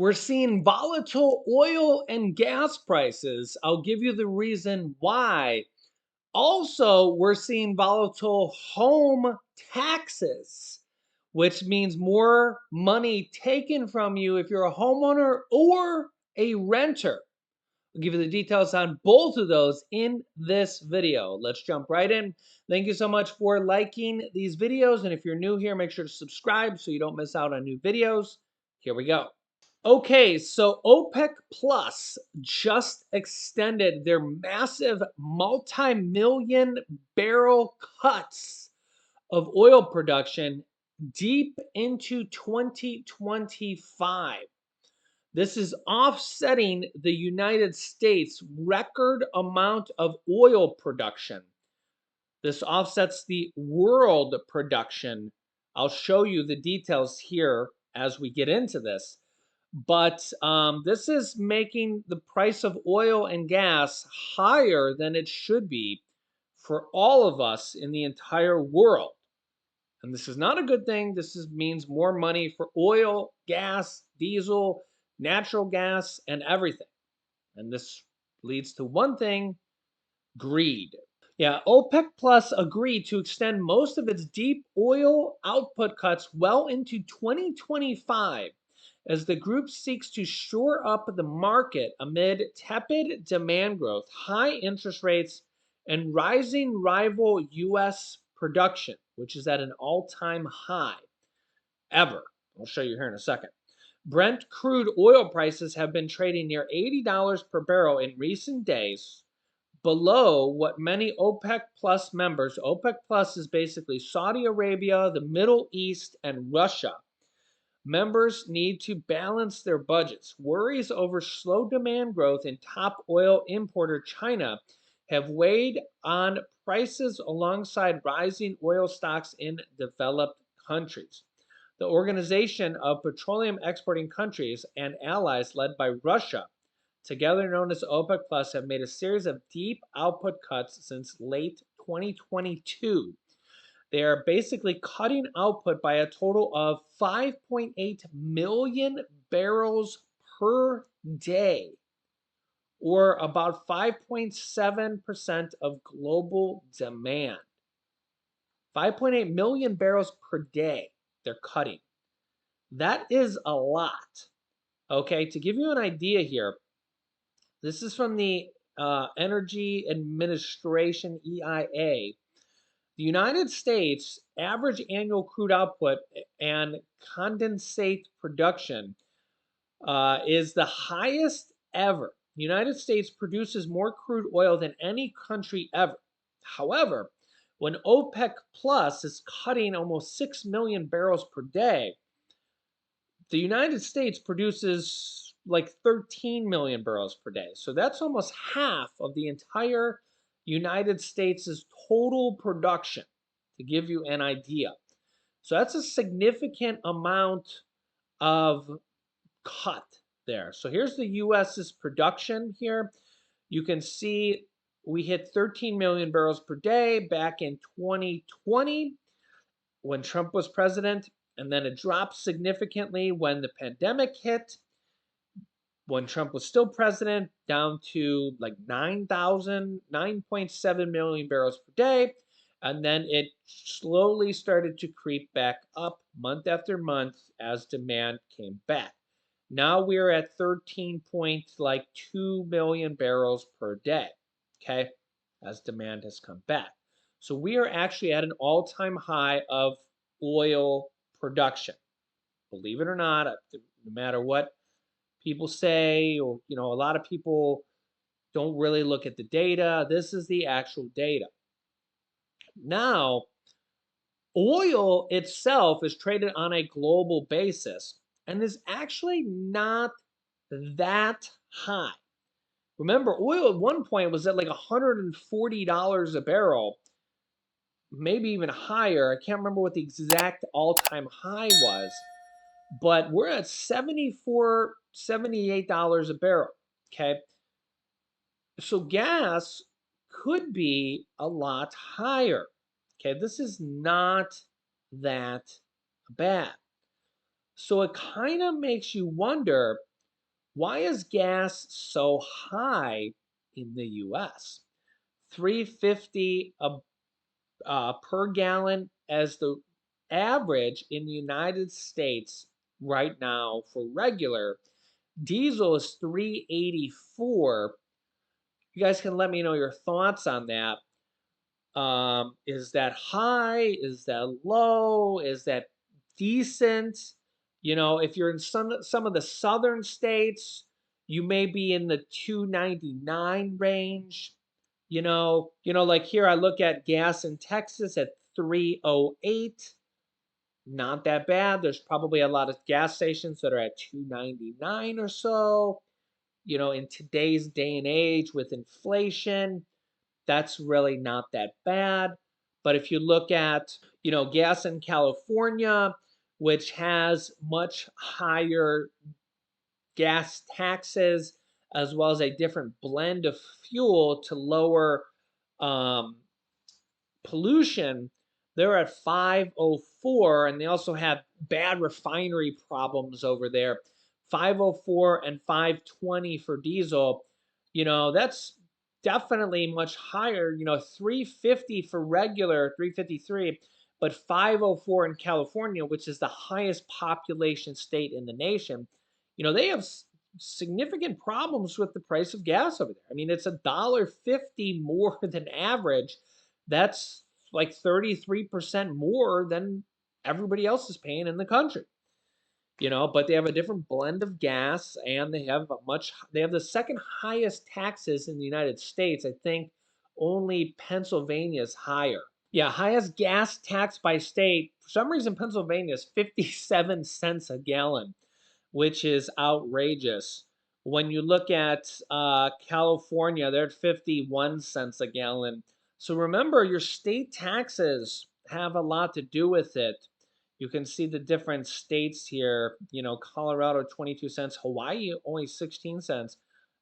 We're seeing volatile oil and gas prices. I'll give you the reason why. Also, we're seeing volatile home taxes, which means more money taken from you if you're a homeowner or a renter. I'll give you the details on both of those in this video. Let's jump right in. Thank you so much for liking these videos. And if you're new here, make sure to subscribe so you don't miss out on new videos. Here we go. Okay, so OPEC Plus just extended their massive multi-million barrel cuts of oil production deep into 2025. This is offsetting the United States' record amount of oil production. This offsets the world production. I'll show you the details here as we get into this. But this is making the price of oil and gas higher than it should be for all of us in the entire world. And this is not a good thing. Means more money for oil, gas, diesel, natural gas, and everything. And this leads to one thing: greed. Yeah, OPEC Plus agreed to extend most of its deep oil output cuts well into 2025 as the group seeks to shore up the market amid tepid demand growth, high interest rates, and rising rival U.S. production, which is at an all-time high ever. I'll show you here in a second. Brent crude oil prices have been trading near $80 per barrel in recent days, below what many OPEC Plus members, OPEC Plus is basically Saudi Arabia, the Middle East, and Russia. Members need to balance their budgets. Worries over slow demand growth in top oil importer China have weighed on prices alongside rising oil stocks in developed countries. The Organization of Petroleum Exporting Countries and allies, led by Russia, together known as OPEC Plus, have made a series of deep output cuts since late 2022. They are basically cutting output by a total of 5.8 million barrels per day, or about 5.7% of global demand. 5.8 million barrels per day they're cutting. That is a lot. Okay, to give you an idea here, this is from the Energy Administration, EIA. The United States average annual crude output and condensate production is the highest ever. The United States produces more crude oil than any country ever. However, when OPEC Plus is cutting almost 6 million barrels per day, the United States produces like 13 million barrels per day. So that's almost half of the entire United States' total production, to give you an idea. So that's a significant amount of cut there. So here's the US's production here. You can see we hit 13 million barrels per day back in 2020 when Trump was president. And then it dropped significantly when the pandemic hit. When Trump was still president, down to like 9.7 million barrels per day. And then it slowly started to creep back up month after month as demand came back. Now we're at 13.2 million barrels per day, okay, as demand has come back. So we are actually at an all-time high of oil production. Believe it or not, no matter what people say, or a lot of people don't really look at the data. This is the actual data. Now, oil itself is traded on a global basis and is actually not that high. Remember, oil at one point was at like $140 a barrel, maybe even higher. I can't remember what the exact all-time high was, but we're at $74, $78 a barrel, okay? So gas could be a lot higher, okay? This is not that bad. So it kind of makes you wonder, Why is gas so high in the US? 350 per gallon as the average in the United States right now for regular. Diesel is 384. You guys can let me know your thoughts on that. Is that high? Is that low? Is that decent? If you're in some of the southern states, you may be in the 299 range. Like here I look at gas in Texas at 308. Not that bad. There's probably a lot of gas stations that are at 299 or so. In today's day and age with inflation, that's really not that bad. But if you look at, gas in California, which has much higher gas taxes, as well as a different blend of fuel to lower um, pollution, they're at 504, and they also have bad refinery problems over there. 504 and 520 for diesel. That's definitely much higher. 350 for regular, 353, but 504 in California, which is the highest population state in the nation. They have significant problems with the price of gas over there. I mean, it's $1.50 more than average. That's like 33% more than everybody else is paying in the country. But they have a different blend of gas, and they have the second highest taxes in the United States. I think only Pennsylvania is higher. Yeah, highest gas tax by state. For some reason, Pennsylvania is 57 cents a gallon, which is outrageous. When you look at California, they're at 51 cents a gallon. So remember, your state taxes have a lot to do with it. You can see the different states here. Colorado 22 cents, Hawaii only 16 cents,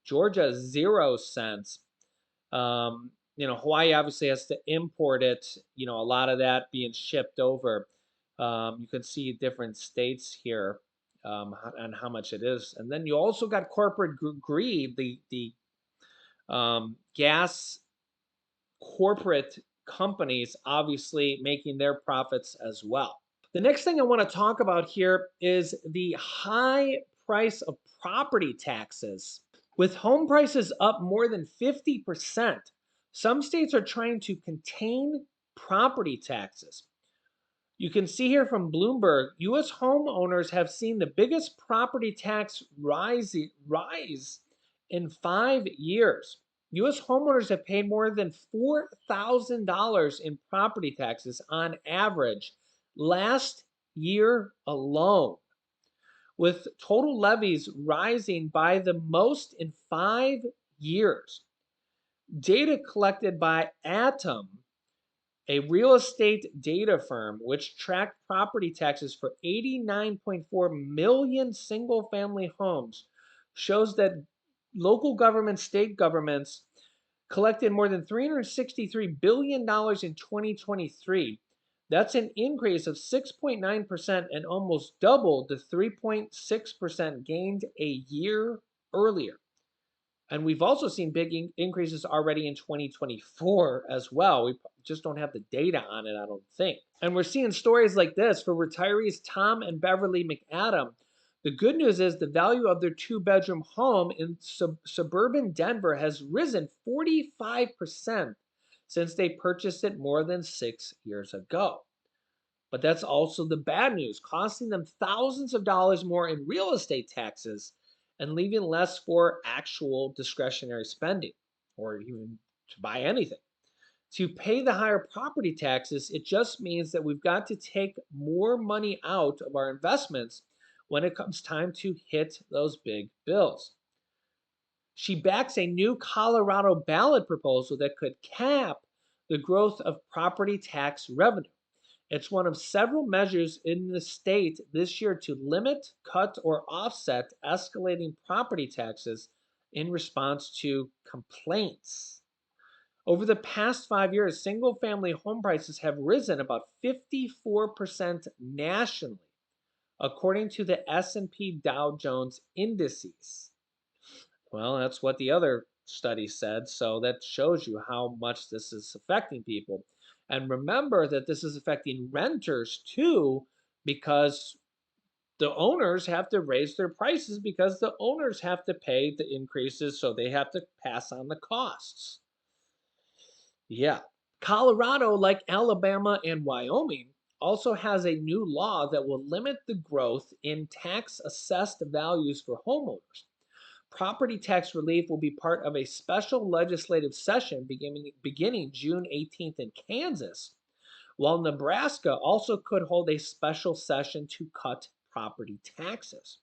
Georgia 0 cents. Hawaii obviously has to import it, a lot of that being shipped over. You can see different states here and how much it is. And then you also got corporate greed, the gas corporate companies obviously making their profits as well. The next thing I want to talk about here is the high price of property taxes. With home prices up more than 50%, some states are trying to contain property taxes. You can see here from Bloomberg, US homeowners have seen the biggest property tax rise in 5 years. US homeowners have paid more than $4,000 in property taxes on average last year alone, with total levies rising by the most in 5 years. Data collected by Atom, a real estate data firm which tracked property taxes for 89.4 million single family homes, shows that local governments, state governments collected more than $363 billion in 2023. That's an increase of 6.9% and almost double the 3.6% gained a year earlier. And we've also seen big increases already in 2024 as well. We just don't have the data on it, I don't think. And we're seeing stories like this for retirees Tom and Beverly McAdam. The good news is the value of their two-bedroom home in suburban Denver has risen 45% since they purchased it more than 6 years ago. But that's also the bad news, costing them thousands of dollars more in real estate taxes and leaving less for actual discretionary spending or even to buy anything. To pay the higher property taxes, it just means that we've got to take more money out of our investments when it comes time to hit those big bills. She backs a new Colorado ballot proposal that could cap the growth of property tax revenue. It's one of several measures in the state this year to limit, cut, or offset escalating property taxes in response to complaints. Over the past 5 years, single family home prices have risen about 54% nationally, according to the S&P Dow Jones indices. Well, that's what the other study said. So that shows you how much this is affecting people. And remember that this is affecting renters too, because the owners have to raise their prices because the owners have to pay the increases. So they have to pass on the costs. Yeah. Colorado, like Alabama and Wyoming, also has a new law that will limit the growth in tax assessed values for homeowners. Property tax relief will be part of a special legislative session beginning June 18th in Kansas, while Nebraska also could hold a special session to cut property taxes.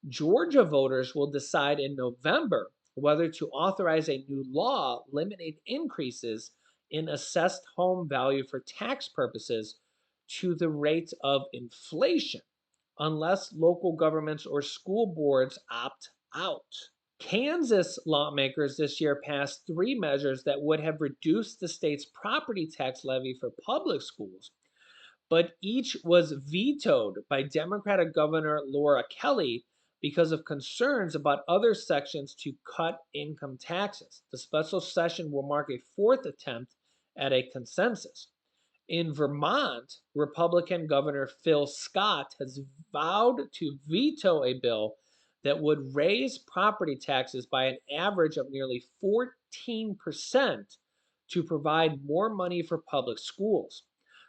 Georgia voters will decide in November whether to authorize a new law limiting increases in assessed home value for tax purposes to the rate of inflation, unless local governments or school boards opt out. Kansas lawmakers this year passed three measures that would have reduced the state's property tax levy for public schools, but each was vetoed by Democratic Governor Laura Kelly because of concerns about other sections to cut income taxes. The special session will mark a fourth attempt at a consensus. In Vermont, Republican Governor Phil Scott has vowed to veto a bill that would raise property taxes by an average of nearly 14% to provide more money for public schools.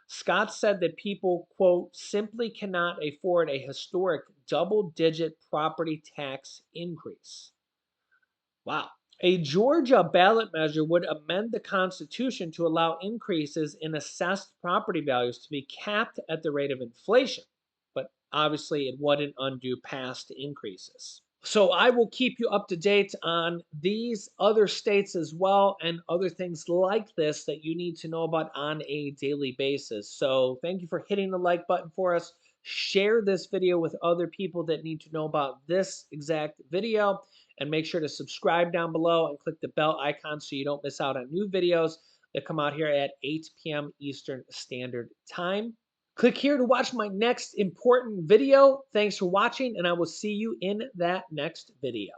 Scott said that people, quote, simply cannot afford a historic double digit property tax increase. Wow. A Georgia ballot measure would amend the Constitution to allow increases in assessed property values to be capped at the rate of inflation, but obviously it wouldn't undo past increases. So I will keep you up to date on these other states as well and other things like this that you need to know about on a daily basis. So thank you for hitting the like button for us. Share this video with other people that need to know about this exact video, and make sure to subscribe down below and click the bell icon so you don't miss out on new videos that come out here at 8 p.m. Eastern Standard Time. Click here to watch my next important video. Thanks for watching, and I will see you in that next video.